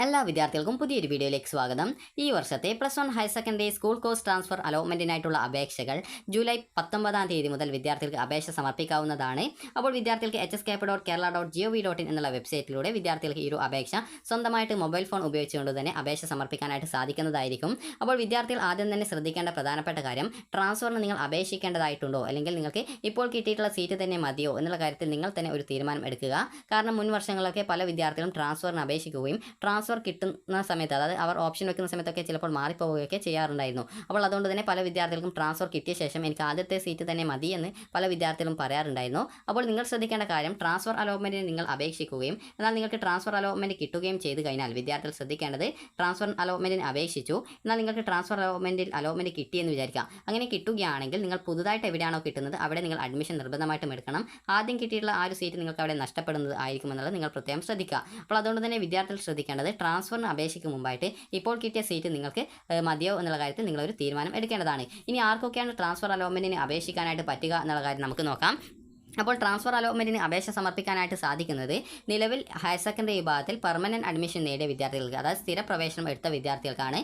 എല്ലാ വിദ്യാർത്ഥികൾക്കും പുതിയൊരു വീഡിയോയിലേക്ക് സ്വാഗതം. ഈ വർഷത്തെ +1 higher secondary school course transfer അലോട്ട്മെന്റിനായിട്ടുള്ള അപേക്ഷകൾ ജൂലൈ 19-ാം തീയതി മുതൽ വിദ്യാർത്ഥികൾക്ക് അപേക്ഷ സമർപ്പിക്കാവുന്നതാണ്. അപ്പോൾ വിദ്യാർത്ഥികൾക്ക് hskp.kerala.gov.in എന്നുള്ള വെബ്സൈറ്റിലൂടെ വിദ്യാർത്ഥികൾക്ക് ഈ ഒരു അപേക്ഷ സ്വന്തമായിട്ട് മൊബൈൽ ഫോൺ ഉപയോഗിച്ചുകൊണ്ട് തന്നെ അപേക്ഷ സമർപ്പിക്കാനായിട്ട് സാധിക്കുന്നതായിരിക്കും. അപ്പോൾ വിദ്യാർത്ഥികൾ ആദ്യം തന്നെ ശ്രദ്ധിക്കേണ്ട പ്രധാനപ്പെട്ട കാര്യം, ട്രാൻസ്ഫറിന് നിങ്ങൾ അപേക്ഷിക്കേണ്ടതായിട്ടുണ്ടോ അല്ലെങ്കിൽ നിങ്ങൾക്ക് ഇപ്പോൾ കിട്ടിയിട്ടുള്ള സീറ്റ് തന്നെ മതിയോ എന്നുള്ള കാര്യത്തിൽ നിങ്ങൾ തന്നെ ഒരു തീരുമാനം എടുക്കുക. കാരണം മുൻ വർഷങ്ങളിലൊക്കെ പല വിദ്യാർത്ഥികളും ട്രാൻസ്ഫറിന് അപേക്ഷിക്കുകയും ട്രാൻസ്ഫർ കിട്ടുന്ന സമയത്ത്, അതായത് അവർ ഓപ്ഷൻ വെക്കുന്ന സമയത്തൊക്കെ ചിലപ്പോൾ മാറിപ്പോവുകയൊക്കെ ചെയ്യാറുണ്ടായിരുന്നു. അപ്പോൾ അതുകൊണ്ട് തന്നെ പല വിദ്യാർത്ഥികൾക്കും ട്രാൻസ്ഫർ കിട്ടിയ ശേഷം എനിക്ക് ആദ്യത്തെ സീറ്റ് തന്നെ മതി എന്ന് പല വിദ്യാർത്ഥികളും പറയാറുണ്ടായിരുന്നു. അപ്പോൾ നിങ്ങൾ ശ്രദ്ധിക്കേണ്ട കാര്യം, ട്രാൻസ്ഫർ അലോട്ട്മെന്റിന് നിങ്ങൾ അപേക്ഷിക്കുകയും എന്നാൽ നിങ്ങൾക്ക് ട്രാൻസ്ഫർ അലോട്ട്മെന്റ് കിട്ടുകയും ചെയ്തു കഴിഞ്ഞാൽ വിദ്യാർത്ഥികൾ ശ്രദ്ധിക്കേണ്ടത്, ട്രാൻസ്ഫർ അലോട്ട്മെന്റിന് അപേക്ഷിച്ചു, എന്നാൽ നിങ്ങൾക്ക് ട്രാൻസ്ഫർ അലോട്ട്മെന്റ് കിട്ടിയെന്ന് വിചാരിക്കാം. അങ്ങനെ കിട്ടുകയാണെങ്കിൽ നിങ്ങൾ പുതുതായിട്ട് എവിടെയാണോ കിട്ടുന്നത് അവിടെ നിങ്ങൾ അഡ്മിഷൻ നിർബന്ധമായിട്ടും എടുക്കണം. ആദ്യം കിട്ടിയിട്ടുള്ള ആ ഒരു സീറ്റ് നിങ്ങൾക്ക് അവിടെ നഷ്ടപ്പെടുന്നത് ആയിരിക്കും എന്നുള്ളത് നിങ്ങൾ പ്രത്യേകം ശ്രദ്ധിക്കുക. അപ്പോൾ അതുകൊണ്ട് തന്നെ വിദ്യാർത്ഥികൾ ശ്രദ്ധിക്കേണ്ടത്, ട്രാൻസ്ഫറിന് അപേക്ഷിക്കും മുമ്പായിട്ട് ഇപ്പോൾ കിട്ടിയ സീറ്റ് നിങ്ങൾക്ക് മതിയോ എന്നുള്ള കാര്യത്തിൽ നിങ്ങളൊരു തീരുമാനം എടുക്കേണ്ടതാണ്. ഇനി ആർക്കൊക്കെയാണ് ട്രാൻസ്ഫർ അലോട്ട്മെന്റിന് അപേക്ഷിക്കാനായിട്ട് പറ്റുക എന്നുള്ള കാര്യം നമുക്ക് നോക്കാം. അപ്പോൾ ട്രാൻസ്ഫർ അലോട്ട്മെന്റിന് അപേക്ഷ സമർപ്പിക്കാനായിട്ട് സാധിക്കുന്നത് നിലവിൽ ഹയർ സെക്കൻഡറി വിഭാഗത്തിൽ പെർമനന്റ് അഡ്മിഷൻ നേടിയ വിദ്യാർത്ഥികൾക്ക്, അതായത് സ്ഥിര പ്രവേശനം എടുത്ത വിദ്യാർത്ഥികൾക്കാണ്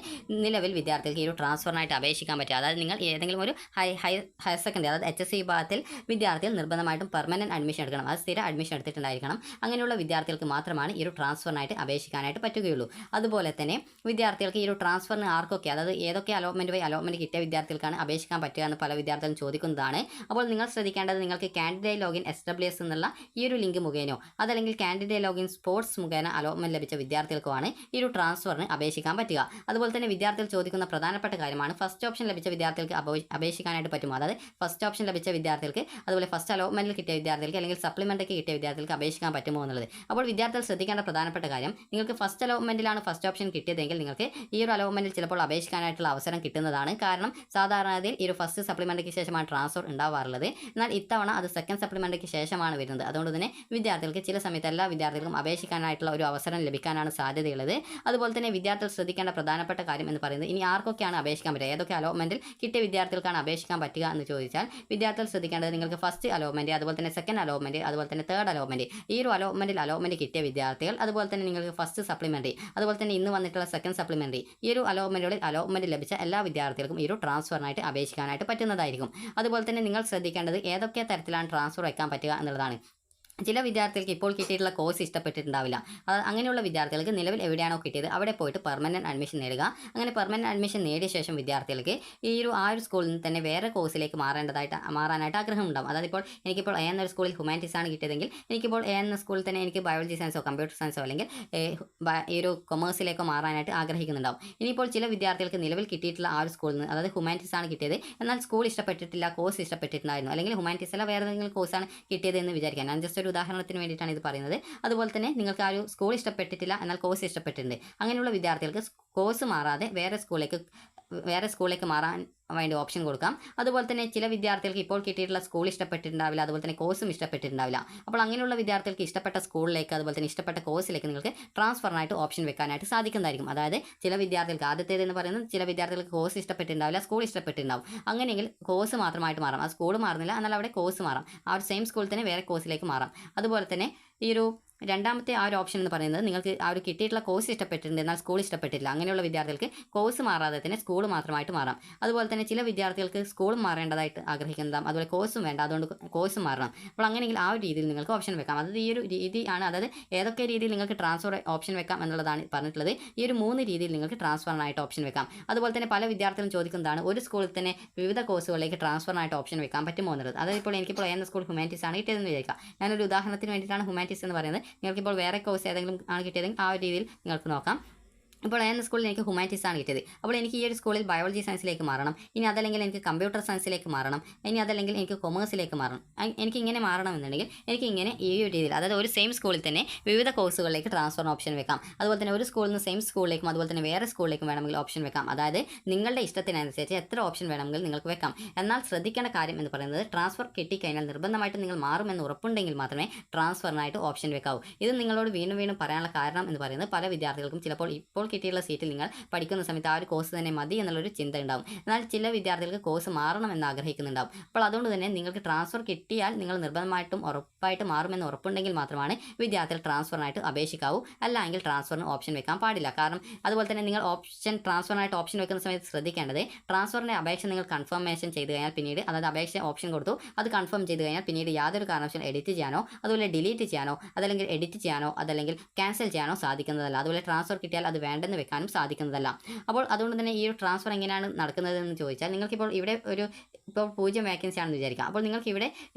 നിലവിൽ വിദ്യാർത്ഥികൾക്ക് ഈ ഒരു ട്രാൻസ്ഫറിനായിട്ട് അപേക്ഷിക്കാൻ പറ്റുക. അതായത് നിങ്ങൾ ഏതെങ്കിലും ഒരു ഹയർ സെക്കൻഡറി, അതായത് HSC വിഭാഗത്തിൽ വിദ്യാർത്ഥികൾ നിർബന്ധമായിട്ടും പെർമനന്റ് അഡ്മിഷൻ എടുക്കണം, അത് സ്ഥിര അഡ്മിഷൻ എടുത്തിട്ടുണ്ടായിരിക്കണം. അങ്ങനെയുള്ള വിദ്യാർത്ഥികൾക്ക് മാത്രമാണ് ഈ ഒരു ട്രാൻസ്ഫറിനായിട്ട് അപേക്ഷിക്കാനായിട്ട് പറ്റുകയുള്ളൂ. അതുപോലെ തന്നെ വിദ്യാർത്ഥികൾക്ക് ഈ ഒരു ട്രാൻസ്ഫറിന് ആർക്കൊക്കെ, അതായത് ഏതൊക്കെ അലോട്ട്മെന്റ് കിട്ടിയ വിദ്യാർത്ഥികൾക്കാണ് അപേക്ഷിക്കാൻ പറ്റുക എന്ന് പല വിദ്യാർത്ഥികളും ചോദിക്കുന്നതാണ്. അപ്പോൾ നിങ്ങൾ ശ്രദ്ധിക്കേണ്ടത്, നിങ്ങൾക്ക് കാൻഡിഡേറ്റ് ലോഗിൻ SWS എന്നുള്ള ഈ ഒരു ലിങ്ക് മുഖേനയോ അതല്ലെങ്കിൽ കാൻഡിഡേറ്റ് ലോഗിൻ സ്പോർട്സ് മുഖേന അലോട്ട്മെന്റ് ലഭിച്ച വിദ്യാർത്ഥികൾക്കുമാണ് ഈ ഒരു ട്രാൻസ്ഫറിന് അപേക്ഷിക്കാൻ പറ്റുക. അതുപോലെ തന്നെ വിദ്യാർത്ഥികൾ ചോദിക്കുന്ന പ്രധാനപ്പെട്ട കാര്യമാണ്, ഫസ്റ്റ് ഓപ്ഷൻ ലഭിച്ച വിദ്യാർത്ഥികൾക്ക് അപേക്ഷിക്കാനായിട്ട് പറ്റുമോ, അതായത് ഫസ്റ്റ് ഓപ്ഷൻ ലഭിച്ച വിദ്യാർത്ഥികൾക്ക് അതുപോലെ ഫസ്റ്റ് അലോട്ട്മെന്റിൽ കിട്ടിയ വിദ്യാർത്ഥികൾക്ക് അല്ലെങ്കിൽ സപ്ലിമെന്ററിക്ക് കിട്ടിയ വിദ്യാർത്ഥികൾക്ക് അപേക്ഷിക്കാൻ പറ്റുമോ എന്നുള്ളത്. അപ്പോൾ വിദ്യാർത്ഥികൾ ശ്രദ്ധിക്കേണ്ട പ്രധാനപ്പെട്ട കാര്യം, നിങ്ങൾക്ക് ഫസ്റ്റ് അലോട്ട്മെന്റിലാണ് ഫസ്റ്റ് ഓപ്ഷൻ കിട്ടിയതെങ്കിൽ നിങ്ങൾക്ക് ഈ ഒരു അലോട്ട്മെന്റിൽ ചിലപ്പോൾ അപേക്ഷിക്കാനായിട്ടുള്ള അവസരം കിട്ടുന്നതാണ്. കാരണം സാധാരണയിൽ ഈ ഒരു ഫസ്റ്റ് സപ്ലിമെന്ററിക്ക് ശേഷമാണ് ട്രാൻസ്ഫർ ഉണ്ടാവാറുള്ളത്. എന്നാൽ ഇത്തവണ അത് സെക്കൻഡ് സപ്ലിമെന്ററിക്ക് ശേഷമാണ് വരുന്നത്. അതുകൊണ്ട് തന്നെ വിദ്യാർത്ഥികൾക്ക് ചില സമയത്ത് എല്ലാ വിദ്യാർത്ഥികൾക്കും അപേക്ഷിക്കാനായിട്ടുള്ള ഒരു അവസരം ലഭിക്കാനാണ് സാധ്യതയുള്ളത്. അതുപോലെ തന്നെ വിദ്യാർത്ഥികൾ ശ്രദ്ധിക്കേണ്ട പ്രധാനപ്പെട്ട കാര്യം എന്ന് പറയുന്നത്, ഇനി ആർക്കൊക്കെയാണ് അപേക്ഷിക്കാൻ പറ്റുക, ഏതൊക്കെ അലോട്ട്മെന്റിൽ കിട്ടിയ വിദ്യാർത്ഥികൾക്കാണ് അപേക്ഷിക്കാൻ പറ്റുക എന്ന് ചോദിച്ചാൽ വിദ്യാർത്ഥികൾ ശ്രദ്ധിക്കേണ്ടത്, നിങ്ങൾക്ക് ഫസ്റ്റ് അലോട്ട്മെന്റ്, അതുപോലെ തന്നെ സെക്കൻഡ് അലോട്ട്മെന്റ്, അതുപോലെ തന്നെ തേർഡ് അലോട്ട്മെന്റ്, ഈ ഒരു അലോട്ട്മെന്റ് കിട്ടിയ വിദ്യാർത്ഥികൾ, അതുപോലെ തന്നെ നിങ്ങൾക്ക് ഫസ്റ്റ് സപ്ലിമെന്ററി, അതുപോലെ തന്നെ ഇന്ന് വന്നിട്ടുള്ള സെക്കൻഡ് സപ്ലിമെന്ററി, ഈ ഒരു അലോട്ട്മെന്റ് ലഭിച്ച എല്ലാ വിദ്യാർത്ഥികൾക്കും ഈ ഒരു ട്രാൻസ്ഫറിനായിട്ട് അപേക്ഷിക്കാനായിട്ട് പറ്റുന്നതായിരിക്കും. അതുപോലെ തന്നെ നിങ്ങൾ ശ്രദ്ധിക്കേണ്ടത് ഏതൊക്കെ തരത്തിലാണ് ട്രാൻസ്ഫർ വയ്ക്കാൻ പറ്റുക എന്നുള്ളതാണ്. ചില വിദ്യാർത്ഥികൾക്ക് ഇപ്പോൾ കിട്ടിയിട്ടുള്ള കോഴ്സ് ഇഷ്ടപ്പെട്ടിട്ടുണ്ടാവില്ല. അങ്ങനെയുള്ള വിദ്യാർത്ഥികൾക്ക് നിലവിൽ എവിടെയാണോ കിട്ടിയത് അവിടെ പോയിട്ട് പെർമനന്റ് അഡ്മിഷൻ നേടുക. അങ്ങനെ പെർമനന്റ് അഡ്മിഷൻ നേടിയ ശേഷം വിദ്യാർത്ഥികൾക്ക് ആ ഒരു സ്കൂളിൽ നിന്ന് തന്നെ വേറെ കോഴ്സിലേക്ക് മാറാനായിട്ട് ആഗ്രഹം ഉണ്ടാകും. അതായത് ഇപ്പോൾ എനിക്കിപ്പോൾ A എന്നൊരു സ്കൂളിൽ ഹ്യൂമാനിറ്റീസ് ആണ് കിട്ടിയതെങ്കിൽ എനിക്കിപ്പോൾ A എന്ന സ്കൂളിൽ തന്നെ എനിക്ക് ബയോളജി സയൻസോ കമ്പ്യൂട്ടർ സയൻസോ അല്ലെങ്കിൽ ഈ ഒരു കൊമേഴ്സിലേക്കോ മാറാനായിട്ട് ആഗ്രഹിക്കുന്നുണ്ടാവും. ഇനിയിപ്പോൾ ചില വിദ്യാർത്ഥികൾക്ക് നിലവിൽ കിട്ടിയിട്ടുള്ള ആ ഒരു സ്കൂളിൽ നിന്ന്, അതായത് ഹ്യൂമാനിറ്റീസ് ആണ് കിട്ടിയത്, എന്നാൽ സ്കൂൾ ഇഷ്ടപ്പെട്ടിട്ടില്ല, കോഴ്സ് ഇഷ്ടപ്പെട്ടിട്ടുണ്ടായിരുന്നു, അല്ലെങ്കിൽ ഹ്യൂമാനിറ്റീസ് അല്ല വേറെ ഏതെങ്കിലും കോഴ്സാണ് കിട്ടിയത് എന്ന് വിചാരിക്കാം. ഞാൻ ജസ്റ്റ് ഒരു ഉദാഹരണത്തിന് വേണ്ടിയിട്ടാണ് ഇത് പറയുന്നത്. അതുപോലെ തന്നെ നിങ്ങൾക്ക് ആ ഒരു സ്കൂൾ ഇഷ്ടപ്പെട്ടിട്ടില്ല എന്നാൽ കോഴ്സ് ഇഷ്ടപ്പെട്ടിട്ടുണ്ട്. അങ്ങനെയുള്ള വിദ്യാർത്ഥികൾക്ക് കോഴ്സ് മാറാതെ വേറെ സ്കൂളിലേക്ക് മാറാൻ വേണ്ടി ഓപ്ഷൻ കൊടുക്കാം. അതുപോലെ തന്നെ ചില വിദ്യാർത്ഥികൾക്ക് ഇപ്പോൾ കിട്ടിയിട്ടുള്ള സ്കൂൾ ഇഷ്ടപ്പെട്ടിട്ടുണ്ടാവില്ല, അതുപോലെ തന്നെ കോഴ്സും ഇഷ്ടപ്പെട്ടിട്ടുണ്ടാവില്ല. അപ്പോൾ അങ്ങനെയുള്ള വിദ്യാർത്ഥികൾക്ക് ഇഷ്ടപ്പെട്ട സ്കൂളിലേക്ക് അതുപോലെ തന്നെ ഇഷ്ടപ്പെട്ട കോഴ്സിലേക്ക് നിങ്ങൾക്ക് ട്രാൻസ്ഫറിനായിട്ട് ഓപ്ഷൻ വെക്കാനായിട്ട് സാധിക്കുന്നതായിരിക്കും. അതായത് ചില വിദ്യാർത്ഥികൾക്ക് ആദ്യത്തേതെന്ന് പറയുന്നത്, ചില വിദ്യാർത്ഥികൾക്ക് കോഴ്സ് ഇഷ്ടപ്പെട്ടിട്ടുണ്ടാവില്ല, സ്കൂൾ ഇഷ്ടപ്പെട്ടിട്ടുണ്ടാവും. അങ്ങനെയെങ്കിൽ കോഴ്സ് മാത്രമായിട്ട് മാറാം. ആ സ്കൂൾ മാറുന്നില്ല, എന്നാൽ അവിടെ കോഴ്സ് മാറാം. ആ ഒരു സെയിം സ്കൂളിൽ തന്നെ വേറെ കോഴ്സിലേക്ക് മാറാം. അതുപോലെ തന്നെ ഈ ഒരു രണ്ടാമത്തെ ആ ഒരു ഓപ്ഷൻ എന്ന് പറയുന്നത്, നിങ്ങൾക്ക് ആ ഒരു കിട്ടിയിട്ടുള്ള കോഴ്സ് ഇഷ്ടപ്പെട്ടിട്ടുണ്ട് എന്നാൽ സ്കൂൾ ഇഷ്ടപ്പെട്ടില്ല. അങ്ങനെയുള്ള വിദ്യാർത്ഥികൾക്ക് കോഴ്സ് മാറാതെ തന്നെ സ്കൂൾ മാത്രമായിട്ട് മാറാം. അതുപോലെ തന്നെ ചില വിദ്യാർത്ഥികൾക്ക് സ്കൂൾ മാറേണ്ടതായിട്ട് ആഗ്രഹിക്കുന്നതാം, അതുപോലെ കോഴ്സും വേണ്ട, അതുകൊണ്ട് കോഴ്സ് മാറണം. അപ്പോൾ അങ്ങനെയെങ്കിൽ ആ ഒരു രീതിയിൽ നിങ്ങൾക്ക് ഓപ്ഷൻ വെക്കാം. അതായത് ഈ ഒരു രീതിയാണ്, അതായത് ഏതൊക്കെ രീതിയിൽ നിങ്ങൾക്ക് ട്രാൻസ്ഫർ ഓപ്ഷൻ വെക്കാം എന്നുള്ളതാണ് പറഞ്ഞിട്ടുള്ളത്. ഈ ഒരു 3 രീതിയിൽ നിങ്ങൾക്ക് ട്രാൻസ്ഫറിനായിട്ട് ഓപ്ഷൻ വെക്കാം. അതുപോലെ തന്നെ പല വിദ്യാർത്ഥികളും ചോദിക്കുന്നതാണ്, ഒരു സ്കൂളിൽ തന്നെ വിവിധ കോഴ്സുകളിലേക്ക് ട്രാൻസ്ഫറിനായിട്ട് ഓപ്ഷൻ വെക്കാൻ പറ്റുമോ എന്നുള്ളത്. അതായത് ഇപ്പോൾ എനിക്കിപ്പോൾ എന്ന സ്കൂൾ ഹ്യൂമാനിറ്റീസ് ആണ് കിട്ടിയതെന്ന് വിചാരിക്കാം. ഞാനൊരു ഉദാഹരണത്തിന് വേണ്ടിയിട്ടാണ് ഹ്യൂമാനിറ്റീസ് എന്ന് പറയുന്നത്. നിങ്ങൾക്കിപ്പോൾ വേറെ കോഴ്സ് ഏതെങ്കിലും ആണ് കിട്ടിയതെങ്കിൽ ആ ഒരു രീതിയിൽ നിങ്ങൾക്ക് നോക്കാം. ഇപ്പോൾ എന്ന സ്കൂളിൽ എനിക്ക് ഹ്യൂമാനിറ്റീസ് ആണ് കിട്ടിയത്. അപ്പോൾ എനിക്ക് ഈ ഒരു സ്കൂളിൽ ബയോളജി സയൻസിലേക്ക് മാറണം, ഇനി അതല്ലെങ്കിൽ എനിക്ക് കമ്പ്യൂട്ടർ സയൻസിലേക്ക് മാറണം, ഇനി അതല്ലെങ്കിൽ എനിക്ക് കൊമേഴ്സിലേക്ക് മാറണം. എനിക്ക് ഇങ്ങനെ മാറണമെന്നുണ്ടെങ്കിൽ എനിക്ക് ഇങ്ങനെ ഈ ഒരു രീതിയിൽ, അതായത് ഒരു സെയിം സ്കൂളിൽ തന്നെ വിവിധ കോഴ്സുകളിലേക്ക് ട്രാൻസ്ഫർ ഓപ്ഷൻ വെക്കാം. അതുപോലെ തന്നെ ഒരു സ്കൂളിൽ നിന്ന് സെയിം സ്കൂളിലേക്കും അതുപോലെ തന്നെ വേറെ സ്കൂളിലേക്കും വേണമെങ്കിൽ ഓപ്ഷൻ വെക്കാം. അതായത് നിങ്ങളുടെ ഇഷ്ടത്തിനനുസരിച്ച് എത്ര ഓപ്ഷൻ വേണമെങ്കിൽ നിങ്ങൾക്ക് വെക്കാം. എന്നാൽ ശ്രദ്ധിക്കേണ്ട കാര്യം എന്ന് പറയുന്നത്, ട്രാൻസ്ഫർ കിട്ടിക്കഴിഞ്ഞാൽ നിർബന്ധമായിട്ട് നിങ്ങൾ മാറുമെന്ന് ഉറപ്പുണ്ടെങ്കിൽ മാത്രമേ ട്രാൻസ്ഫറിനായിട്ട് ഓപ്ഷൻ വെക്കാവൂ. ഇത് നിങ്ങളോട് വീണ്ടും പറയാനുള്ള കാരണം എന്ന് പറയുന്നത്, പല വിദ്യാർത്ഥികൾക്കും ചിലപ്പോൾ ഇപ്പോൾ കിട്ടിയുള്ള സീറ്റിൽ നിങ്ങൾ പഠിക്കുന്ന സമയത്ത് ആ ഒരു കോഴ്സ് തന്നെ മതി എന്നുള്ളൊരു ചിന്ത ഉണ്ടാവും. എന്നാൽ ചില വിദ്യാർത്ഥികൾക്ക് കോഴ്സ് മാറണമെന്ന് ആഗ്രഹിക്കുന്നുണ്ടാവും. അപ്പോൾ അതുകൊണ്ട് തന്നെ നിങ്ങൾക്ക് ട്രാൻസ്ഫർ കിട്ടിയാൽ നിങ്ങൾ നിർബന്ധമായിട്ടും ഉറപ്പായിട്ട് മാറുമെന്ന് ഉറപ്പുണ്ടെങ്കിൽ മാത്രമാണ് വിദ്യാർത്ഥികൾ ട്രാൻസ്ഫറിനായിട്ട് അപേക്ഷിക്കാവൂ. അല്ലെങ്കിൽ ട്രാൻസ്ഫറിന് ഓപ്ഷൻ വെക്കാൻ പാടില്ല. കാരണം അതുപോലെ തന്നെ നിങ്ങൾ ട്രാൻസ്ഫറിനായിട്ട് ഓപ്ഷൻ വെക്കുന്ന സമയത്ത് ശ്രദ്ധിക്കേണ്ടത്, ട്രാൻസ്ഫറിൻ്റെ അപേക്ഷ നിങ്ങൾ കൺഫർമേഷൻ ചെയ്ത് കഴിഞ്ഞാൽ പിന്നീട്, അതായത് അപേക്ഷ ഓപ്ഷൻ കൊടുത്തു അത് കൺഫേം ചെയ്ത് കഴിഞ്ഞാൽ പിന്നീട് യാതൊരു കാരണവശാലും എഡിറ്റ് ചെയ്യാനോ അതുപോലെ ഡിലീറ്റ് ചെയ്യാനോ അതല്ലെങ്കിൽ എഡിറ്റ് ചെയ്യാനോ അതല്ലെങ്കിൽ ക്യാൻസൽ ചെയ്യാനോ സാധിക്കുന്നതല്ല. അതുപോലെ ട്രാൻസ്ഫർ കിട്ടിയാൽ അത് വേണ്ടെന്ന് വെക്കാനും സാധിക്കുന്നതല്ല. അപ്പോൾ അതുകൊണ്ട് തന്നെ ഈ ഒരു ട്രാൻസ്ഫർ എങ്ങനെയാണ് നടക്കുന്നതെന്ന് ചോദിച്ചാൽ, നിങ്ങൾക്കിപ്പോൾ ഇവിടെ ഇപ്പോൾ 0 വേക്കൻസി ആണെന്ന് വിചാരിക്കാം. അപ്പോൾ നിങ്ങൾക്ക് ഇവിടെ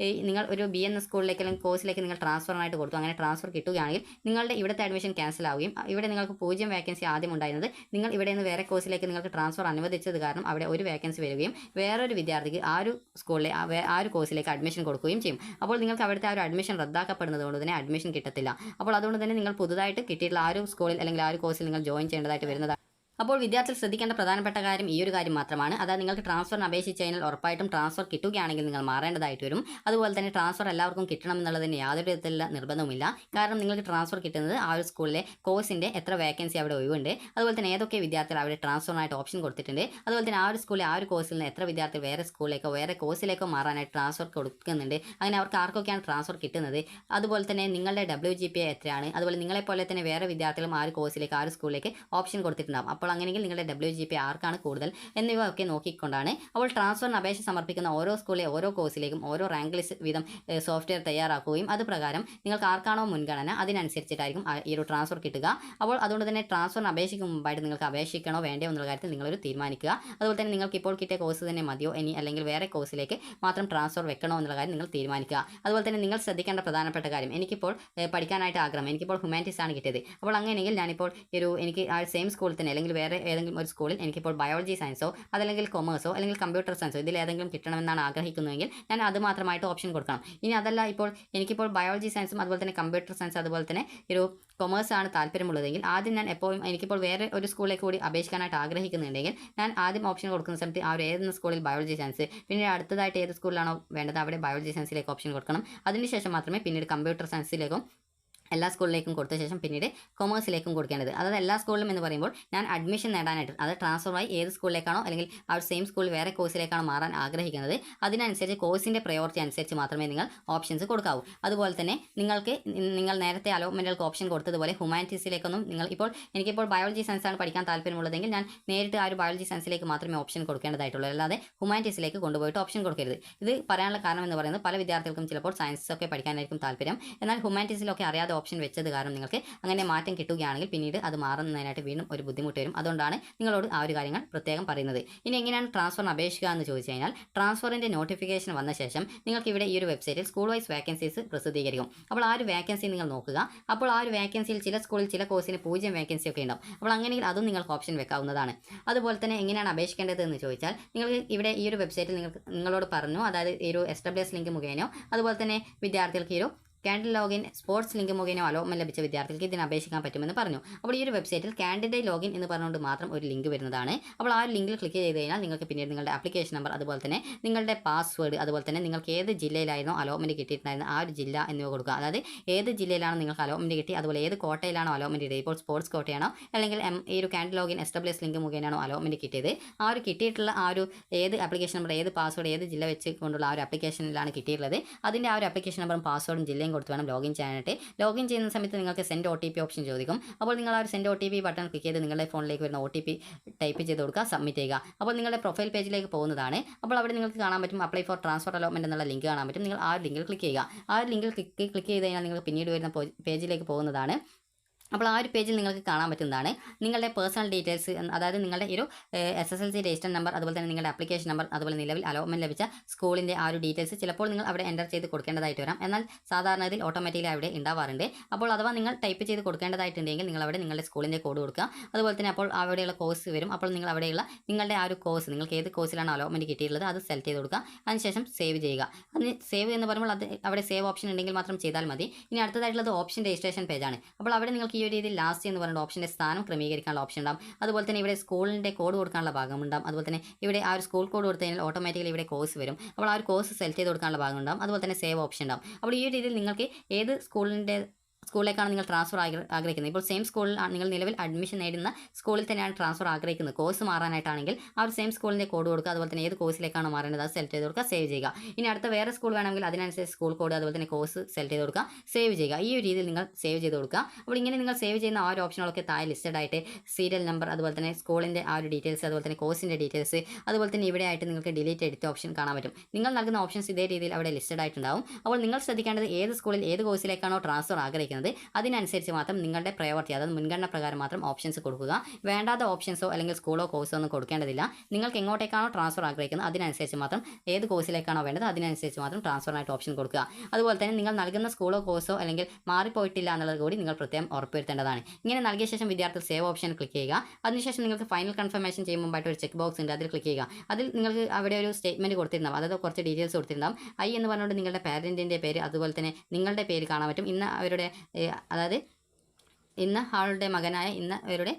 നിങ്ങൾ ഒരു BN സ്കൂളിലേക്ക് അല്ലെങ്കിൽ കോഴ്സിലേക്ക് നിങ്ങൾ ട്രാൻസ്ഫറിനായിട്ട് കൊടുത്തു, അങ്ങനെ ട്രാൻസ്ഫർ കിട്ടുകയാണെങ്കിൽ നിങ്ങളുടെ ഇവിടുത്തെ അഡ്മിഷൻ ക്യാൻസൽ ആവുകയും ഇവിടെ നിങ്ങൾക്ക് 0 വേക്കൻസി ആദ്യം ഉണ്ടായിരുന്നത് നിങ്ങൾ ഇവിടെ നിന്ന് വേറെ കോഴ്സിലേക്ക് നിങ്ങൾക്ക് ട്രാൻസ്ഫർ അനുവദിച്ചത് കാരണം അവിടെ ഒരു വേക്കൻസി വരികയും വേറൊരു വിദ്യാർത്ഥിക്ക് ആ ഒരു സ്കൂളിലെ ആ ഒരു കോഴ്സിലേക്ക് അഡ്മിഷൻ കൊടുക്കുകയും ചെയ്യും. അപ്പോൾ നിങ്ങൾക്ക് അവിടുത്തെ ആ ഒരു അഡ്മിഷൻ റദ്ദാക്കപ്പെടുന്നത് കൊണ്ട് തന്നെ അഡ്മിഷൻ കിട്ടത്തില്ല. അപ്പോൾ അതുകൊണ്ട് തന്നെ നിങ്ങൾ പുതുതായിട്ട് കിട്ടിയിട്ടുള്ള ആ ഒരു സ്കൂളിൽ അല്ലെങ്കിൽ ആ ഒരു കോഴ്സിൽ നിങ്ങൾ ജോയിൻ ചെയ്യേണ്ടതായിട്ട് വരുന്നതാണ്. അപ്പോൾ വിദ്യാർത്ഥികൾ ശ്രദ്ധിക്കേണ്ട പ്രധാനപ്പെട്ട കാര്യം ഈ ഒരു കാര്യം മാത്രമാണ്. അതായത് നിങ്ങൾക്ക് ട്രാൻസ്ഫറിന് അപേക്ഷിച്ച് കഴിഞ്ഞാൽ ഉറപ്പായിട്ടും ട്രാൻസ്ഫർ കിട്ടുകയാണെങ്കിൽ നിങ്ങൾ മാറേണ്ടതായിട്ട് വരും. അതുപോലെ തന്നെ ട്രാൻസ്ഫർ എല്ലാവർക്കും കിട്ടണം എന്നുള്ളതിന് യാതൊരു വിധത്തിലുള്ള നിർബന്ധവുമില്ല. കാരണം നിങ്ങൾക്ക് ട്രാൻസ്ഫർ കിട്ടുന്നത് ആ ഒരു സ്കൂളിലെ കോഴ്സിൻ്റെ എത്ര വേക്കൻസി അവിടെ ഒഴിവുണ്ട്, അതുപോലെ തന്നെ ഏതൊക്കെ വിദ്യാർത്ഥികൾ അവിടെ ട്രാൻസ്ഫറിനായിട്ട് ഓപ്ഷൻ കൊടുത്തിട്ടുണ്ട്, അതുപോലെ തന്നെ ആ ഒരു സ്കൂളിലെ ആ ഒരു കോഴ്സിൽ നിന്ന് എത്ര വിദ്യാർത്ഥികൾ വേറെ സ്കൂളിലേക്കോ വേറെ കോഴ്സിലേക്കോ മാറാനായിട്ട് ട്രാൻസ്ഫർ കൊടുക്കുന്നുണ്ട്, അങ്ങനെ അവർക്ക് ആർക്കൊക്കെയാണ് ട്രാൻസ്ഫർ കിട്ടുന്നത്, അതുപോലെ തന്നെ നിങ്ങളുടെ WGPA എത്രയാണ്, അതുപോലെ നിങ്ങളെപ്പോലെ തന്നെ വേറെ വിദ്യാർത്ഥികളും ആ ഒരു കോഴ്സിലേക്ക് ആ ഒരു സ്കൂളിലേക്ക് ഓപ്ഷൻ കൊടുത്തിട്ടുണ്ടാകും. അപ്പോൾ അങ്ങനെയെങ്കിൽ നിങ്ങളുടെ WGPA ആർക്കാണ് കൂടുതൽ എന്നിവ ഒക്കെ നോക്കിക്കൊണ്ടാണ് അപ്പോൾ ട്രാൻസ്ഫറിന് അപേക്ഷ സമർപ്പിക്കുന്ന ഓരോ സ്കൂളിലെ ഓരോ കോഴ്സിലേക്കും ഓരോ റാങ്ക് ലിസ്റ്റ് വീതം സോഫ്റ്റ്വെയർ തയ്യാറാക്കുകയും അത് പ്രകാരം നിങ്ങൾക്ക് ആർക്കാണോ മുൻഗണന അതിനനുസരിച്ചിട്ടായിരിക്കും ഈ ഒരു ട്രാൻസ്ഫർ കിട്ടുക. അപ്പോൾ അതുകൊണ്ട് തന്നെ ട്രാൻസ്ഫറിന് അപേക്ഷിക്കും മുമ്പായിട്ട് നിങ്ങൾക്ക് അപേക്ഷിക്കണോ വേണ്ടയോ എന്നുള്ള കാര്യത്തിൽ നിങ്ങളൊരു തീരുമാനിക്കുക. അതുപോലെ തന്നെ നിങ്ങൾക്ക് ഇപ്പോൾ കിട്ടിയ കോഴ്സ് തന്നെ മതിയോ ഇനി അല്ലെങ്കിൽ വേറെ കോഴ്സിലേക്ക് മാത്രം ട്രാൻസ്ഫർ വെക്കണോ എന്നുള്ള കാര്യം നിങ്ങൾ തീരുമാനിക്കുക. അതുപോലെ തന്നെ നിങ്ങൾ ശ്രദ്ധിക്കേണ്ട പ്രധാനപ്പെട്ട കാര്യം, എനിക്കിപ്പോൾ പഠിക്കാനായിട്ട് ആഗ്രഹം, എനിക്കിപ്പോൾ ഹ്യൂമാനിറ്റീസ് ആണ് കിട്ടിയത്. അപ്പോൾ അങ്ങനെയെങ്കിൽ ഞാനിപ്പോൾ എനിക്ക് ആ സെയിം സ്കൂളിൽ തന്നെ അല്ലെങ്കിൽ വേറെ ഏതെങ്കിലും ഒരു സ്കൂളിൽ എനിക്കിപ്പോൾ ബയോളജി സയൻസോ അതല്ലെങ്കിൽ കൊമേഴ്സോ അല്ലെങ്കിൽ കമ്പ്യൂട്ടർ സയൻസോ ഇതിൽ ഏതെങ്കിലും കിട്ടണമെന്നാണ് ആഗ്രഹിക്കുന്നതെങ്കിൽ ഞാൻ അത് മാത്രമായിട്ട് ഓപ്ഷൻ കൊടുക്കണം. ഇനി അതല്ല, എനിക്കിപ്പോൾ ബയോളജി സയൻസും അതുപോലെ തന്നെ കമ്പ്യൂട്ടർ സയൻസ് അതുപോലെ തന്നെ ഒരു കൊമേഴ്സ് ആണ് താല്പര്യമുള്ളതെങ്കിൽ ആദ്യം ഞാൻ എപ്പോഴും എനിക്കിപ്പോൾ വേറെ ഒരു സ്കൂളിലേക്ക് കൂടി അപേക്ഷിക്കാനായിട്ട് ആഗ്രഹിക്കുന്നുണ്ടെങ്കിൽ ഞാൻ ആദ്യം ഓപ്ഷൻ കൊടുക്കുന്ന സമയത്ത് ആ ഒരു ഏതെന്ന സ്കൂളിൽ ബയോളജി സയൻസ്, പിന്നീട് അടുത്തതായിട്ട് ഏത് സ്കൂളിലാണോ വേണ്ടത് അവിടെ ബയോളജി സയൻസിലേക്ക് ഓപ്ഷൻ കൊടുക്കണം. അതിനുശേഷം മാത്രമേ പിന്നീട് കമ്പ്യൂട്ടർ സയൻസിലേക്കും എല്ലാ സ്കൂളിലേക്കും കൊടുത്ത ശേഷം പിന്നീട് കൊമേഴ്സിലേക്കും കൊടുക്കേണ്ടത്. അതായത് എല്ലാ സ്കൂളിലും എന്ന് പറയുമ്പോൾ ഞാൻ അഡ്മിഷൻ നേടാനായിട്ട്, അത് ട്രാൻസ്ഫറായി ഏത് സ്കൂളിലേക്കാണോ അല്ലെങ്കിൽ ആ ഒരു സെയിം സ്കൂളിൽ വേറെ കോഴ്സിലേക്കാണോ മാറാൻ ആഗ്രഹിക്കുന്നത് അതിനനുസരിച്ച് കോഴ്സിൻ്റെ പ്രയോറിറ്റി അനുസരിച്ച് മാത്രമേ നിങ്ങൾ ഓപ്ഷൻസ് കൊടുക്കാവൂ. അതുപോലെ തന്നെ നിങ്ങൾ നേരത്തെ അലോട്ട്മെൻറ്റുകൾക്ക് ഓപ്ഷൻ കൊടുത്തതുപോലെ ഹ്യൂമാനിറ്റീസിലേക്കൊന്നും എനിക്കിപ്പോൾ ബയോളജി സയൻസാണ് പഠിക്കാൻ താല്പര്യമുള്ളതെങ്കിൽ ഞാൻ നേരിട്ട് ആ ഒരു ബയോളജി സയൻസിലേക്ക് മാത്രമേ ഓപ്ഷൻ കൊടുക്കേണ്ടതായിട്ടുള്ളൂ, അല്ലാതെ ഹ്യൂമാനിറ്റീസിലേക്ക് കൊണ്ടുപോയിട്ട് ഓപ്ഷൻ കൊടുക്കരുത്. ഇത് പറയാനുള്ള കാരണം എന്ന് പറയുന്നത് പല വിദ്യാർത്ഥികൾക്കും ചിലപ്പോൾ സയൻസ് ഒക്കെ പഠിക്കാനായിരിക്കും താല്പര്യം, എന്നാൽ ഹ്യൂമാനിറ്റീസിലൊക്കെ അറിയാതെ ഓപ്ഷൻ വെച്ചത് കാരണം നിങ്ങൾക്ക് അങ്ങനെ മാറ്റം കിട്ടുകയാണെങ്കിൽ പിന്നീട് അത് മാറുന്നതിനായിട്ട് വീണ്ടും ഒരു ബുദ്ധിമുട്ട് വരും. അതുകൊണ്ടാണ് നിങ്ങളോട് ആ ഒരു കാര്യങ്ങൾ പ്രത്യേകം പറയുന്നത്. ഇനി എങ്ങനെയാണ് ട്രാൻസ്ഫറിന് അപേക്ഷിക്കുക എന്ന് ചോദിച്ചു കഴിഞ്ഞാൽ, ട്രാൻസ്ഫറിൻ്റെ നോട്ടിഫിക്കേഷൻ വന്ന ശേഷം നിങ്ങൾക്ക് ഇവിടെ ഈ ഒരു വെബ്സൈറ്റിൽ സ്കൂൾ വൈസ് വേക്കൻസീസ് പ്രസിദ്ധീകരിക്കും. അപ്പോൾ ആ ഒരു വേക്കൻസി നിങ്ങൾ നോക്കുക. അപ്പോൾ ആ ഒരു വേക്കൻസിയിൽ ചില സ്കൂളിൽ ചില കോഴ്സിന് 0 വേക്കൻസി ഒക്കെ ഉണ്ടാവും. അപ്പോൾ അങ്ങനെയെങ്കിൽ അതും നിങ്ങൾക്ക് ഓപ്ഷൻ വെക്കാവുന്നതാണ്. അതുപോലെ തന്നെ എങ്ങനെയാണ് അപേക്ഷിക്കേണ്ടത് എന്ന് ചോദിച്ചാൽ, നിങ്ങൾക്ക് ഇവിടെ ഈ ഒരു വെബ്സൈറ്റിൽ നിങ്ങളോട് പറഞ്ഞു, അതായത് ഈ ഒരു SWS ലിങ്ക് മുഖേനയോ അതുപോലെ തന്നെ വിദ്യാർത്ഥികൾക്ക് ഈ ഒരു കാൻഡിഡേറ്റ് ലോഗിൻ സ്പോർട്സ് ലിങ്ക് മുഖേന അലോട്ട്മെന്റ് ലഭിച്ച വിദ്യാർത്ഥികൾക്ക് ഇതിന് അപേക്ഷിക്കാൻ പറ്റുമെന്ന് പറഞ്ഞു. അപ്പോൾ ഈ ഒരു വെബ്സൈറ്റിൽ കാൻഡിഡേറ്റ് ലോഗിൻ എന്ന് പറഞ്ഞുകൊണ്ട് മാത്രം ഒരു ലിങ്ക് വരുന്നതാണ്. അപ്പോൾ ആ ഒരു ലിങ്കിൽ ക്ലിക്ക് ചെയ്ത് കഴിഞ്ഞാൽ നിങ്ങൾക്ക് പിന്നീട് നിങ്ങളുടെ ആപ്ലിക്കേഷൻ നമ്പർ അതുപോലെ തന്നെ നിങ്ങളുടെ പാസ്വേഡ് അതുപോലെ തന്നെ നിങ്ങൾക്ക് ഏത് ജില്ലയിലായിരുന്നോ അലോട്ട്മെന്റ് കിട്ടിയിട്ടുണ്ടായിരുന്ന ആ ഒരു ജില്ല എന്നിവ കൊടുക്കുക. അതായത് ഏത് ജില്ലയിലാണ് നിങ്ങൾക്ക് അലോട്ട്മെന്റ് കിട്ടി, അതുപോലെ ഏത് കോട്ടയിലാണോ അലോട്ട്മെന്റ് കിട്ടിയത്, ഇപ്പോൾ സ്പോർട്സ് കോട്ടയാണോ അല്ലെങ്കിൽ ഈ ഒരു കാൻഡിഡേറ്റ് ലോഗിൻ SWS ലിങ്ക് മുഖേനയാണോ അലോട്ട്മെന്റ് കിട്ടിയത്, ആ ഒരു കിട്ടിയിട്ടുള്ള ആ ഒരു ഏത് ആപ്ലിക്കേഷൻ നമ്പർ ഏത് പാസ്വേഡ് ഏത് ജില്ല വെച്ച് കൊണ്ടുള്ള ആ ഒരു ആപ്ലിക്കേഷനിലാണ് കിട്ടിയിട്ടുള്ളത് അതിൻ്റെ ആ ഒരു ആപ്ലിക്കേഷൻ നമ്പറും പാസ്വേഡും ജില്ലയും കൊടുത്ത് വേണം ലോഗിൻ ചെയ്യാനായിട്ട്. ലോഗിൻ ചെയ്യുന്ന സമയത്ത് നിങ്ങൾക്ക് സെൻഡ് OTP ഓപ്ഷൻ ചോദിക്കും. അപ്പോൾ നിങ്ങൾ ആ ഒരു സെൻഡ് OTP ബട്ടൺ ക്ലിക്ക് ചെയ്ത് നിങ്ങളുടെ ഫോണിലേക്ക് വരുന്ന OTP ടൈപ്പ് ചെയ്ത് കൊടുക്കുക, സബ്മിറ്റ് ചെയ്യുക. അപ്പോൾ നിങ്ങളുടെ പ്രൊഫൈൽ പേജിലേക്ക് പോകുന്നതാണ്. അപ്പോൾ അവിടെ നിങ്ങൾക്ക് കാണാൻ പറ്റും അപ്ലൈ ഫോർ ട്രാൻസ്ഫർ അലോട്ട്മെന്റ് എന്നുള്ള ലിങ്ക് കാണാൻ പറ്റും. നിങ്ങൾ ആ ഒരു ലിങ്കിൽ ക്ലിക്ക് ചെയ്യുക. ആ ഒരു ലിങ്കിൽ ക്ലിക്ക് ചെയ്ത് കഴിഞ്ഞാൽ നിങ്ങൾക്ക് പിന്നീട് വരുന്ന പേജിലേക്ക് പോകുന്നതാണ്. അപ്പോൾ ആ ഒരു പേജിൽ നിങ്ങൾക്ക് കാണാൻ പറ്റുന്നതാണ് നിങ്ങളുടെ പേഴ്സണൽ ഡീറ്റെയിൽസ്, അതായത് നിങ്ങളുടെ ഒരു SSLC രജിസ്റ്റർ നമ്പർ അതുപോലെ തന്നെ നിങ്ങളുടെ ആപ്ലിക്കേഷൻ നമ്പർ അതുപോലെ നിലവിൽ അലോട്ട്മെന്റ് ലഭിച്ച സ്കൂളിൻ്റെ ആ ഒരു ഡീറ്റെയിൽസ് ചിലപ്പോൾ നിങ്ങൾ അവിടെ എൻ്റർ ചെയ്ത് കൊടുക്കേണ്ടതായിട്ട് വരാം. എന്നാൽ സാധാരണ ഇതിൽ ഓട്ടോമാറ്റിക്കലി അവിടെ ഉണ്ടാവാറുണ്ട്. അപ്പോൾ അഥവാ നിങ്ങൾ ടൈപ്പ് ചെയ്ത് കൊടുക്കേണ്ടതായിട്ടുണ്ടെങ്കിൽ നിങ്ങൾ അവിടെ നിങ്ങളുടെ സ്കൂളിൻ്റെ കോഡ് കൊടുക്കുക. അതുപോലെ തന്നെ അപ്പോൾ അവിടെയുള്ള കോഴ്സ് വരും. അപ്പോൾ നിങ്ങൾ അവിടെയുള്ള നിങ്ങളുടെ ആ ഒരു കോഴ്സ് നിങ്ങൾക്ക് ഏത് കോഴ്സിലാണ് അലോട്ട്മെന്റ് കിട്ടിയിട്ടുള്ളത് അത് സെലക്ട് ചെയ്ത് കൊടുക്കുക. അതിനുശേഷം സേവ് ചെയ്യുക. അതിന് സേവ് എന്ന് പറയുമ്പോൾ അത് അവിടെ സേവ് ഓപ്ഷൻ ഉണ്ടെങ്കിൽ മാത്രം ചെയ്താൽ മതി. ഇനി അടുത്തതായിട്ടുള്ളത് ഓപ്ഷൻ രജിസ്ട്രേഷൻ പേജാണ്. അപ്പോൾ അവിടെ നിങ്ങൾക്ക് ഈ ഒരു രീതിയിൽ ലാസ്റ്റ് എന്ന് പറയുന്ന ഓപ്ഷൻ്റെ സ്ഥാനം ക്രമീകരിക്കാനുള്ള ഓപ്ഷൻ ഉണ്ടാകും. അതുപോലെ തന്നെ ഇവിടെ സ്കൂളിൻ്റെ കോഡ് കൊടുക്കാനുള്ള ഭാഗം ഉണ്ടാകും. അതുപോലെ തന്നെ ഇവിടെ ആ ഒരു സ്കൂൾ കോഡ് കൊടുത്തു കഴിഞ്ഞാൽ ഓട്ടോമാറ്റിക്കലി ഇവിടെ കോഴ്സ് വരും. അപ്പോൾ ആ ഒരു കോഴ്സ് സെലക്ട് ചെയ്ത് കൊടുക്കാനുള്ള ഭാഗം ഉണ്ടാകും. അതുപോലെ തന്നെ സേവ് ഓപ്ഷൻ ഉണ്ടാകും. അപ്പോൾ ഈ രീതിയിൽ നിങ്ങൾക്ക് ഏത് സ്കൂളിലേക്കാണ് നിങ്ങൾ ട്രാൻസ്ഫർ ആഗ്രഹിക്കുന്നത്. ഇപ്പോൾ സെയിം സ്കൂളിൽ നിങ്ങൾ നിലവിൽ അഡ്മിഷൻ നേടുന്ന സ്കൂളിൽ തന്നെയാണ് ട്രാൻസ്ഫർ ആഗ്രഹിക്കുന്നത്. കോഴ്സ് മാറാനായിട്ടാണെങ്കിൽ ആ ഒരു സെയിം സ്കൂളിൻ്റെ കോഡ് കൊടുക്കുക. അതുപോലെ തന്നെ ഏത് കോഴ്സിലേക്കാണ് മാറേണ്ടത് അത് സെലക്ട് ചെയ്ത് കൊടുക്കുക, സേവ് ചെയ്യുക. ഇനി അടുത്ത വേറെ സ്കൂൾ വേണമെങ്കിൽ അതിനനുസരിച്ച് സ്കൂൾ കോഡ് അതുപോലെ തന്നെ കോഴ്സ് സെലക്ട് ചെയ്ത് കൊടുക്കുക, സേവ് ചെയ്യുക. ഈ ഒരു രീതിയിൽ നിങ്ങൾ സേവ് ചെയ്ത് കൊടുക്കുക. അപ്പോൾ ഇങ്ങനെ നിങ്ങൾ സേവ് ചെയ്യുന്ന ആ ഒരു ഓപ്ഷനുകളൊക്കെ താഴെ ലിസ്റ്റഡ് ആയിട്ട് സീരിയൽ നമ്പർ അതുപോലെ തന്നെ സ്കൂളിൻ്റെ ആ ഒരു ഡീറ്റെയിൽസ് അതുപോലെ തന്നെ കോഴ്സിൻ്റെ ഡീറ്റെയിൽസ് അതുപോലെ തന്നെ ഇവിടെ ആയിട്ട് നിങ്ങൾക്ക് ഡിലീറ്റ് എഡിറ്റ് ഓപ്ഷൻ കാണാൻ പറ്റും. നിങ്ങൾ നൽകുന്ന ഓപ്ഷൻസ് ഇതേ രീതിയിൽ അവിടെ ലിസ്റ്റഡ് ആയിട്ടുണ്ടാവും. അപ്പോൾ നിങ്ങൾ ശ്രദ്ധിക്കേണ്ടത് ഏത് സ്കൂളിൽ ഏത് കോഴ്സിലേക്കാണോ ട്രാൻസ്ഫർ ആഗ്രഹിക്കുന്നത് അതിനനുസരിച്ച് മാത്രം നിങ്ങളുടെ പ്രയോറിറ്റി അതായത് മുൻഗണന പ്രകാരം മാത്രം ഓപ്ഷൻസ് കൊടുക്കുക. വേണ്ടാത്ത ഓപ്ഷൻസോ അല്ലെങ്കിൽ സ്കൂളോ കോഴ്സോ ഒന്നും കൊടുക്കേണ്ടതില്ല. നിങ്ങൾക്ക് എങ്ങോട്ടേക്കാണോ ട്രാൻസ്ഫർ ആഗ്രഹിക്കുന്നത് അതിനനുസരിച്ച് മാത്രം ഏത് കോഴ്സിലേക്കാണോ വേണ്ടത് അതിനനുസരിച്ച് മാത്രം ട്രാൻസ്ഫറിനായിട്ട് ഓപ്ഷൻ കൊടുക്കുക. അതുപോലെ തന്നെ നിങ്ങൾ നൽകുന്ന സ്കൂളോ കോഴ്സോ അല്ലെങ്കിൽ മാറിപ്പോയിട്ടില്ല എന്നുള്ളത് കൂടി നിങ്ങൾ പ്രത്യേകം ഉറപ്പുവരുത്തേണ്ടതാണ്. ഇങ്ങനെ നൽകിയ ശേഷം വിദ്യാർത്ഥി സേവ് ഓപ്ഷൻ ക്ലിക്ക് ചെയ്യുക. അതിനുശേഷം നിങ്ങൾക്ക് ഫൈനൽ കൺഫർമേഷൻ ചെയ്യും മുമ്പായിട്ട് ഒരു ചെക്ക് ബോക്സ് ഉണ്ട്, അതിൽ ക്ലിക്ക് ചെയ്യുക. അതിൽ നിങ്ങൾക്ക് അവിടെ ഒരു സ്റ്റേറ്റ്മെൻറ്റ് കൊടുത്തിട്ടുണ്ടാവും, അതായത് കുറച്ച് ഡീറ്റെയിൽസ് കൊടുത്തിട്ടുണ്ടാവും. ഐ എന്ന് പറഞ്ഞുകൊണ്ട് നിങ്ങളുടെ പാരൻറ്റിൻ്റെ പേര് അതുപോലെ തന്നെ നിങ്ങളുടെ പേര് കാണാൻ പറ്റും. ഇന്ന് അവരുടെ അതായത് ഇന്ന ആളുടെ മകനായ ഇന്ന അവരുടെ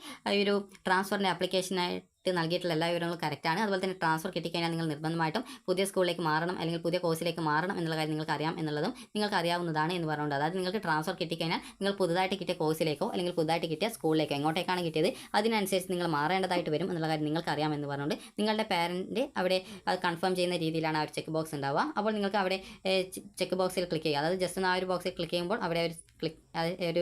ഒരു ട്രാൻസ്ഫറിൻ്റെ ആപ്ലിക്കേഷനായിട്ട് നൽകിയിട്ടുള്ള എല്ലാ വിവരങ്ങളും കറക്റ്റാണ്. അതുപോലെ തന്നെ ട്രാൻസ്ഫർ കിട്ടിക്കഴിഞ്ഞാൽ നിങ്ങൾ നിർബന്ധമായിട്ടും പുതിയ സ്കൂളിലേക്ക് മാറണം അല്ലെങ്കിൽ പുതിയ കോഴ്സിലേക്ക് മാറണം എന്നുള്ള കാര്യം നിങ്ങൾക്ക് അറിയാം എന്നുള്ളതും നിങ്ങൾക്ക് അറിയാവുന്നതാണ് എന്ന് പറഞ്ഞുകൊണ്ട്, അതായത് നിങ്ങൾക്ക് ട്രാൻസ്ഫർ കിട്ടിക്കഴിഞ്ഞാൽ നിങ്ങൾ പുതുതായിട്ട് കിട്ടിയ കോഴ്സിലേക്കോ അല്ലെങ്കിൽ പുതുതായിട്ട് കിട്ടിയ സ്കൂളിലേക്കോ എങ്ങോട്ടേക്കാണ് കിട്ടിയത് അതിനനുസരിച്ച് നിങ്ങൾ മാറേണ്ടതായിട്ട് വരും എന്നുള്ള കാര്യം നിങ്ങൾക്ക് അറിയാമെന്ന് പറഞ്ഞുകൊണ്ട് നിങ്ങളുടെ പാരൻറ്റ് അവിടെ അത് കൺഫേം ചെയ്യുന്ന രീതിയിലാണ് ആ ഒരു ചെക്ക് ബോക്സ് ഉണ്ടാവുക. അപ്പോൾ നിങ്ങൾക്ക് അവിടെ ചെക്ക് ബോക്സിൽ ക്ലിക്ക് ചെയ്യുക. അതായത് ജസ്റ്റ് ആ ഒരു ബോക്സിൽ ക്ലിക്ക് ചെയ്യുമ്പോൾ അവിടെ ഒരു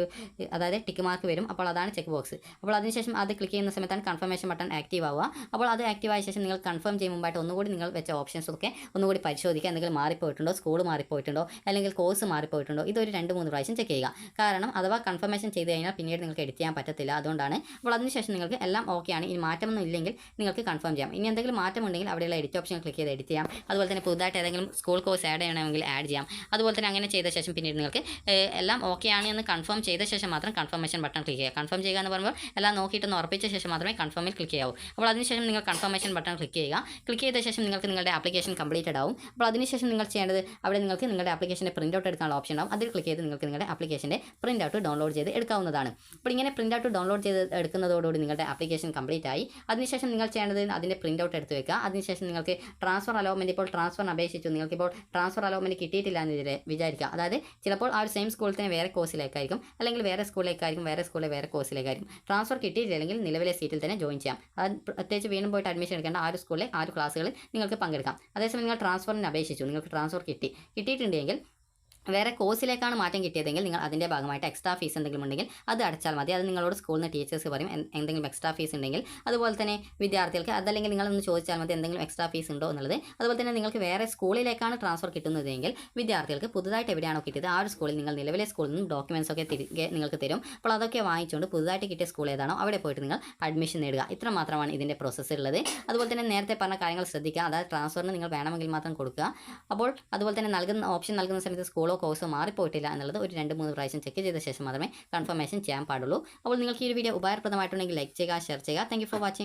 അതായത് ടിക്ക് മാർക്ക് വരും. അപ്പോൾ അതാണ് ചെക്ക് ബോക്സ്. അപ്പോൾ അതിനുശേഷം അത് ക്ലിക്ക് ചെയ്യുന്ന സമയത്താണ് കൺഫർമേഷൻ ബട്ടൺ ആക്റ്റീവ് ആവുക. അപ്പോൾ അത് ആക്റ്റീവ് ആയ ശേഷം നിങ്ങൾ കൺഫേം ചെയ്യും മുമ്പായിട്ട് ഒന്നുകൂടി നിങ്ങൾ വെച്ച ഓപ്ഷൻസ് ഒക്കെ ഒന്നുകൂടി പരിശോധിക്കുക. എന്തെങ്കിലും മാറിപ്പോയിട്ടുണ്ടോ, സ്കൂൾ മാറിപ്പോയിട്ടുണ്ടോ അല്ലെങ്കിൽ കോഴ്സ് മാറിപ്പോയിട്ടുണ്ടോ, ഇതൊരു 2-3 പ്രാവശ്യം ചെക്ക് ചെയ്യുക. കാരണം അഥവാ കൺഫർമേഷൻ ചെയ്ത് കഴിഞ്ഞാൽ പിന്നീട് നിങ്ങൾക്ക് എഡിറ്റ് ചെയ്യാൻ പറ്റത്തില്ല, അതുകൊണ്ടാണ്. അപ്പോൾ അതിനുശേഷം നിങ്ങൾക്ക് എല്ലാം ഓക്കെയാണ്. ഇനി മാറ്റമൊന്നും ഇല്ലെങ്കിൽ നിങ്ങൾക്ക് കൺഫേം ചെയ്യാം. ഇനി എന്തെങ്കിലും മാറ്റമുണ്ടെങ്കിൽ അവിടെയുള്ള എഡിറ്റ് ഓപ്ഷൻ ക്ലിക്ക് ചെയ്ത് എഡിറ്റ് ചെയ്യാം. അതുപോലെ തന്നെ പുതുതായിട്ട് ഏതെങ്കിലും സ്കൂൾ കോഴ്സ് ആഡ് ചെയ്യണമെങ്കിൽ ആഡ് ചെയ്യാം. അതുപോലെ തന്നെ അങ്ങനെ ചെയ്ത ശേഷം പിന്നീട് നിങ്ങൾക്ക് എല്ലാം ഓക്കെയാണ് എന്ന് കൺഫേം ചെയ്ത ശേഷം മാത്രം കൺഫർമേഷൻ ബട്ടൺ ക്ലിക്ക് ചെയ്യുക. കൺഫേം ചെയ്യുക എന്ന് പറയുമ്പോൾ എല്ലാം നോക്കിയിട്ടൊന്ന് ഉറപ്പിച്ച ശേഷം മാത്രമേ കൺഫേമിൽ ക്ലിക്ക് ചെയ്യാവൂ. അപ്പോൾ അതിനുശേഷം നിങ്ങൾ കൺഫർമേഷൻ ബട്ടൺ ക്ലിക്ക് ചെയ്യുക. ക്ലിക്ക് ചെയ്ത ശേഷം നിങ്ങൾക്ക് നിങ്ങളുടെ ആപ്ലിക്കേഷൻ കംപ്ലീറ്റഡ് ആവും. അപ്പോൾ അതിനുശേഷം നിങ്ങൾ ചെയ്യേണ്ടത് അവിടെ നിങ്ങൾക്ക് നിങ്ങളുടെ ആപ്ലിക്കേഷൻ്റെ പ്രിൻ്റ് ഔട്ട് എടുക്കാനുള്ള ഓപ്ഷൻ ഉണ്ടാവും. അതിൽ ക്ലിക്ക് ചെയ്ത് നിങ്ങൾക്ക് നിങ്ങളുടെ ആപ്ലിക്കേഷൻ്റെ പ്രിൻ്റ് ഔട്ട് ഡൗൺലോഡ് ചെയ്ത് എടുക്കാവുന്നതാണ്. അപ്പോൾ ഇങ്ങനെ പ്രിൻ്റ് ഔട്ട് ഡൗൺലോഡ് ചെയ്ത് എടുക്കുന്നതോടുകൂടി നിങ്ങളുടെ ആപ്ലിക്കേഷൻ കംപ്ലീറ്റ് ആയി. അതിനുശേഷം നിങ്ങൾ ചെയ്യേണ്ടത് അതിൻ്റെ പ്രിൻ്റ് ഔട്ട് എടുത്ത് വെക്കുക. അതിനുശേഷം നിങ്ങൾക്ക് ട്രാൻസ്ഫർ അലോട്ട്മെൻറ്റ് ഇപ്പോൾ ട്രാൻസ്ഫറിന് അപേക്ഷിച്ചു, നിങ്ങൾക്കിപ്പോൾ ട്രാൻസ്ഫർ അലോട്ട്മെൻറ്റ് കിട്ടിയിട്ടില്ല എന്ന് വിചാരിക്കുക. അതായത് ചിലപ്പോൾ ആ ഒരു സെയിം സ്കൂളിൽ തന്നെ വേറെ കോഴ്സിലേക്കായിരിക്കും അല്ലെങ്കിൽ വേറെ സ്കൂളിലേക്കായിരിക്കും, വേറെ സ്കൂളിലെ വേറെ കോഴ്സിലേക്കായിരിക്കും. ട്രാൻസ്ഫർ കിട്ടിയിട്ടില്ലെങ്കിൽ നിലവിലെ സീറ്റിൽ തന്നെ ജോയിൻ ചെയ്യാം. അത് പ്രത്യേകിച്ച് വീണ്ടും പോയിട്ട് അഡ്മിഷൻ എടുക്കേണ്ട ആ ഒരു സ്കൂളിലെ ആ ഒരു ക്ലാസ്സുകളിൽ നിങ്ങൾക്ക് പങ്കെടുക്കാം. അതേസമയം നിങ്ങൾ ട്രാൻസ്ഫറിന് അപേക്ഷിച്ചു, നിങ്ങൾക്ക് ട്രാൻസ്ഫർ കിട്ടിയിട്ടുണ്ടെങ്കിൽ വേറെ കോഴ്സിലേക്കാണ് മാറ്റം കിട്ടിയതെങ്കിൽ നിങ്ങൾ അതിൻ്റെ ഭാഗമായിട്ട് എക്സ്ട്രാ ഫീസ് എന്തെങ്കിലും ഉണ്ടെങ്കിൽ അത് അടച്ചാൽ മതി. അത് നിങ്ങളോട് സ്കൂളിൽ നിന്ന് ടീച്ചേഴ്സ് പറയും എന്തെങ്കിലും എക്സ്ട്രാ ഫീസ് ഉണ്ടെങ്കിൽ. അതുപോലെ തന്നെ വിദ്യാർത്ഥികൾക്ക് അതല്ലെങ്കിൽ നിങ്ങളൊന്ന് ചോദിച്ചാൽ മതി എന്തെങ്കിലും എക്സ്ട്രാ ഫീസ് ഉണ്ടോ എന്നുള്ളത്. അതുപോലെ തന്നെ നിങ്ങൾക്ക് വേറെ സ്കൂളിലേക്കാണ് ട്രാൻസ്ഫർ കിട്ടുന്നതെങ്കിൽ വിദ്യാർത്ഥികൾക്ക് പുതുതായിട്ട് എവിടെയാണോ കിട്ടിയത് ആ ഒരു സ്കൂളിൽ നിങ്ങൾ നിലവിലെ സ്കൂളിൽ നിന്നും ഡോക്യുമെൻറ്റ്സ് ഒക്കെ തിരികെ നിങ്ങൾക്ക് തരും. അപ്പോൾ അതൊക്കെ വാങ്ങിച്ചുകൊണ്ട് പുതുതായിട്ട് കിട്ടിയ സ്കൂൾ ഏതാണോ അവിടെ പോയിട്ട് നിങ്ങൾ അഡ്മിഷൻ നേടുക. ഇത്ര മാത്രമാണ് ഇതിൻ്റെ പ്രോസസ്സ് ഉള്ളത്. അതുപോലെ തന്നെ നേരത്തെ പറഞ്ഞ കാര്യങ്ങൾ ശ്രദ്ധിക്കുക. അതായത് ട്രാൻസ്ഫറിന് നിങ്ങൾ വേണമെങ്കിൽ മാത്രം കൊടുക്കുക. അപ്പോൾ അതുപോലെ തന്നെ ഓപ്ഷൻ നൽകുന്ന സമയത്ത് സ്കൂളോ കോഴ്സോ മാറിപ്പോയിട്ടില്ല എന്നുള്ളത് ഒരു 2-3 പ്രാവശ്യം ചെക്ക് ചെയ്ത ശേഷം മാത്രമേ കൺഫർമേഷൻ ചെയ്യാൻ പാടുള്ളൂ. അപ്പോൾ നിങ്ങൾക്ക് ഈ ഒരു വീഡിയോ ഉപകാരപ്രദമായിട്ടുണ്ടെങ്കിൽ ലൈക്ക് ചെയ്യുക, ഷെയർ ചെയ്യുക. Thank you for watching.